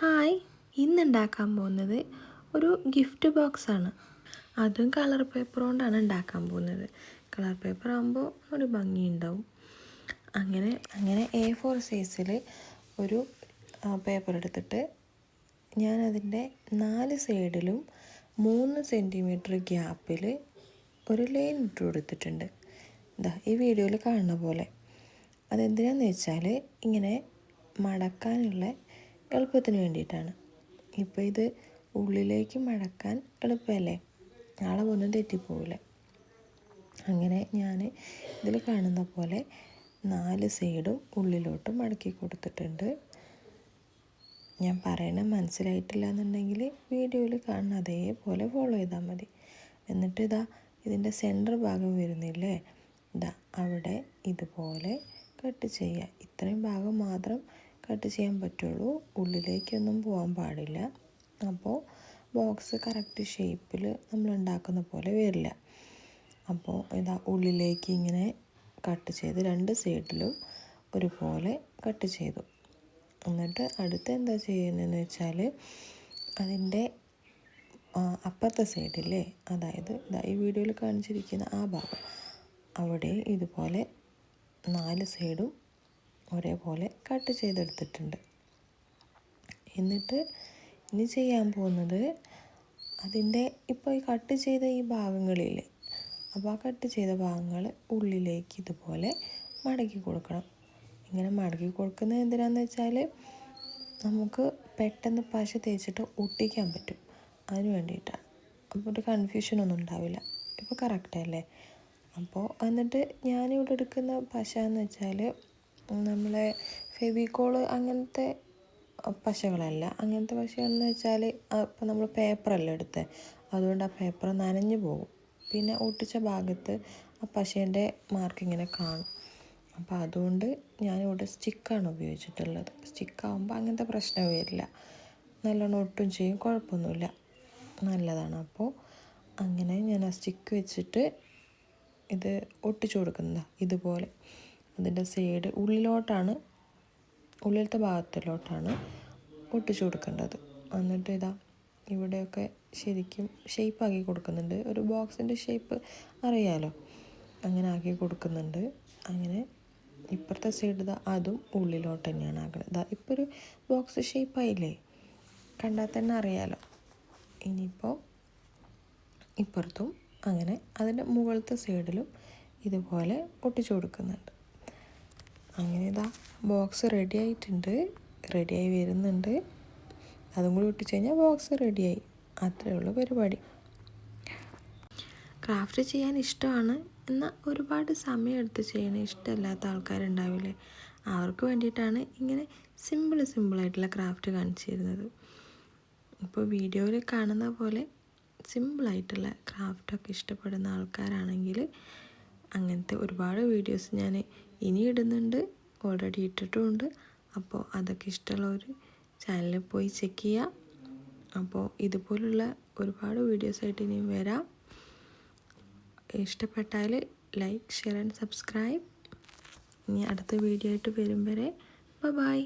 Hi, ഇന്നുണ്ടാക്കാൻ പോകുന്നത് ഒരു gift ബോക്സാണ്. അതും കളർ പേപ്പർ കൊണ്ടാണ് ഉണ്ടാക്കാൻ പോകുന്നത്. കളർ പേപ്പർ ആകുമ്പോൾ ഒരു ഭംഗിയുണ്ടാവും. അങ്ങനെ A4 സൈസിൽ ഒരു പേപ്പർ എടുത്തിട്ട് ഞാനതിൻ്റെ 4 സൈഡിലും 3 സെൻറ്റിമീറ്റർ ഗ്യാപ്പിൽ ഒരു ലൈൻ ഇട്ട് കൊടുത്തിട്ടുണ്ട്. ഈ വീഡിയോയിൽ കാണുന്ന പോലെ. അതെന്തിനാന്ന് വെച്ചാൽ ഇങ്ങനെ മടക്കാനുള്ള എളുപ്പത്തിന് വേണ്ടിയിട്ടാണ്. ഇപ്പോൾ ഇത് ഉള്ളിലേക്ക് മടക്കാൻ എളുപ്പമല്ലേ, അളവൊന്നും തെറ്റിപ്പോവില്ല. അങ്ങനെ ഞാൻ ഇതിൽ കാണുന്ന പോലെ 4 സൈഡും ഉള്ളിലോട്ട് മടക്കി കൊടുത്തിട്ടുണ്ട്. ഞാൻ പറയണത് മനസ്സിലായിട്ടില്ല എന്നുണ്ടെങ്കിൽ വീഡിയോയിൽ കാണുന്ന അതേപോലെ ഫോളോ ചെയ്താൽ മതി. എന്നിട്ട് ഇതിൻ്റെ സെൻറ്റർ ഭാഗം വരുന്നില്ലേ, അവിടെ ഇതുപോലെ കട്ട് ചെയ്യുക. ഇത്രയും ഭാഗം മാത്രം കട്ട് ചെയ്യാൻ പറ്റുള്ളൂ, ഉള്ളിലേക്കൊന്നും പോകാൻ പാടില്ല. അപ്പോൾ ബോക്സ് കറക്റ്റ് ഷേപ്പിൽ നമ്മൾ ഉണ്ടാക്കുന്ന പോലെ വരില്ല. അപ്പോൾ ഉള്ളിലേക്ക് ഇങ്ങനെ കട്ട് ചെയ്ത് 2 സൈഡിലും ഒരുപോലെ കട്ട് ചെയ്തു. എന്നിട്ട് അടുത്ത് എന്താ ചെയ്യുന്നതെന്ന് വെച്ചാൽ അതിൻ്റെ അപ്പുറത്തെ സൈഡില്ലേ, അതായത് ഈ വീഡിയോയിൽ കാണിച്ചിരിക്കുന്ന ആ ഭാഗം, അവിടെ ഇതുപോലെ 4 സൈഡും ഒരേപോലെ കട്ട് ചെയ്തെടുത്തിട്ടുണ്ട്. എന്നിട്ട് ഇനി ചെയ്യാൻ പോകുന്നത് അതിൻ്റെ ഇപ്പോൾ ഈ കട്ട് ചെയ്ത ഈ ഭാഗങ്ങളില്ലേ, അപ്പോൾ ആ കട്ട് ചെയ്ത ഭാഗങ്ങൾ ഉള്ളിലേക്ക് ഇതുപോലെ മടക്കി കൊടുക്കണം. ഇങ്ങനെ മടക്കി കൊടുക്കുന്നത് എന്തിനാന്ന് വെച്ചാൽ നമുക്ക് പെട്ടെന്ന് പശ തേച്ചിട്ട് ഒട്ടിക്കാൻ പറ്റും, അതിന് വേണ്ടിയിട്ടാണ്. അപ്പോൾ ഒരു കൺഫ്യൂഷനൊന്നും ഉണ്ടാവില്ല. ഇപ്പോൾ കറക്റ്റല്ലേ. അപ്പോൾ എന്നിട്ട് ഞാനിവിടെ എടുക്കുന്ന പശ എന്ന് വെച്ചാൽ നമ്മളെ ഫെവിക്കോള് അങ്ങനത്തെ പശകളല്ല. അങ്ങനത്തെ പശയെന്ന് വെച്ചാൽ ഇപ്പോൾ നമ്മൾ പേപ്പറല്ല എടുത്തത്, അതുകൊണ്ട് ആ പേപ്പർ നനഞ്ഞു പോകും. പിന്നെ ഒട്ടിച്ച ഭാഗത്ത് ആ പശേൻ്റെ മാർക്ക് ഇങ്ങനെ കാണും. അപ്പോൾ അതുകൊണ്ട് ഞാനിവിടെ സ്റ്റിക്കാണ് ഉപയോഗിച്ചിട്ടുള്ളത്. സ്റ്റിക്കാകുമ്പോൾ അങ്ങനത്തെ പ്രശ്നം വരില്ല, നല്ലോണം ഒട്ടും ചെയ്യും, കുഴപ്പമൊന്നുമില്ല, നല്ലതാണ്. അപ്പോൾ അങ്ങനെ ഞാൻ ആ സ്റ്റിക്ക് വെച്ചിട്ട് ഇത് ഒട്ടിച്ചു കൊടുക്കുന്നത് ഇതുപോലെ. അതിൻ്റെ സൈഡ് ഉള്ളിലത്തെ ഭാഗത്തിലോട്ടാണ് ഒട്ടിച്ചു കൊടുക്കേണ്ടത്. എന്നിട്ട് ഇവിടെയൊക്കെ ശരിക്കും ഷേപ്പാക്കി കൊടുക്കുന്നുണ്ട്. ഒരു ബോക്സിൻ്റെ ഷേപ്പ് അറിയാലോ, അങ്ങനെ ആക്കി കൊടുക്കുന്നുണ്ട്. അങ്ങനെ ഇപ്പുറത്തെ സൈഡ് അതും ഉള്ളിലോട്ട് തന്നെയാണ് ആക്കുന്നത്. ഇപ്പോൾ ഒരു ബോക്സ് ഷേപ്പായില്ലേ, കണ്ടാൽ തന്നെ അറിയാലോ. ഇനിയിപ്പോൾ ഇപ്പുറത്തും അങ്ങനെ അതിൻ്റെ മുകളിലത്തെ സൈഡിലും ഇതുപോലെ ഒട്ടിച്ചു കൊടുക്കുന്നുണ്ട്. അങ്ങനെ ബോക്സ് റെഡിയായി വരുന്നുണ്ട്. അതും കൂടി ഒട്ടിച്ച് കഴിഞ്ഞാൽ ബോക്സ് റെഡിയായി. അത്രയേ ഉള്ളൂ പരിപാടി. ക്രാഫ്റ്റ് ചെയ്യാൻ ഇഷ്ടമാണ്, എന്നാൽ ഒരുപാട് സമയം എടുത്ത് ചെയ്യണ ഇഷ്ടമില്ലാത്ത ആൾക്കാരുണ്ടാവില്ലേ, അവർക്ക് വേണ്ടിയിട്ടാണ് ഇങ്ങനെ സിമ്പിളായിട്ടുള്ള ക്രാഫ്റ്റ് കാണിച്ചു തരുന്നത്. ഇപ്പോൾ വീഡിയോയിൽ കാണുന്ന പോലെ സിമ്പിളായിട്ടുള്ള ക്രാഫ്റ്റൊക്കെ ഇഷ്ടപ്പെടുന്ന ആൾക്കാരാണെങ്കിൽ അങ്ങനത്തെ ഒരുപാട് വീഡിയോസ് ഞാൻ ഇനി ഇടുന്നുണ്ട്, ഓൾറെഡി ഇട്ടിട്ടുമുണ്ട്. അപ്പോൾ അതൊക്കെ ഇഷ്ടമുള്ളവർ ചാനലിൽ പോയി ചെക്ക് ചെയ്യുക. അപ്പോൾ ഇതുപോലുള്ള ഒരുപാട് വീഡിയോസായിട്ട് ഇനിയും വരാം. ഇഷ്ടപ്പെട്ടാൽ ലൈക്ക്, ഷെയർ ആൻഡ് സബ്സ്ക്രൈബ്. ഇനി അടുത്ത വീഡിയോ ആയിട്ട് വരും വരെ ബൈ.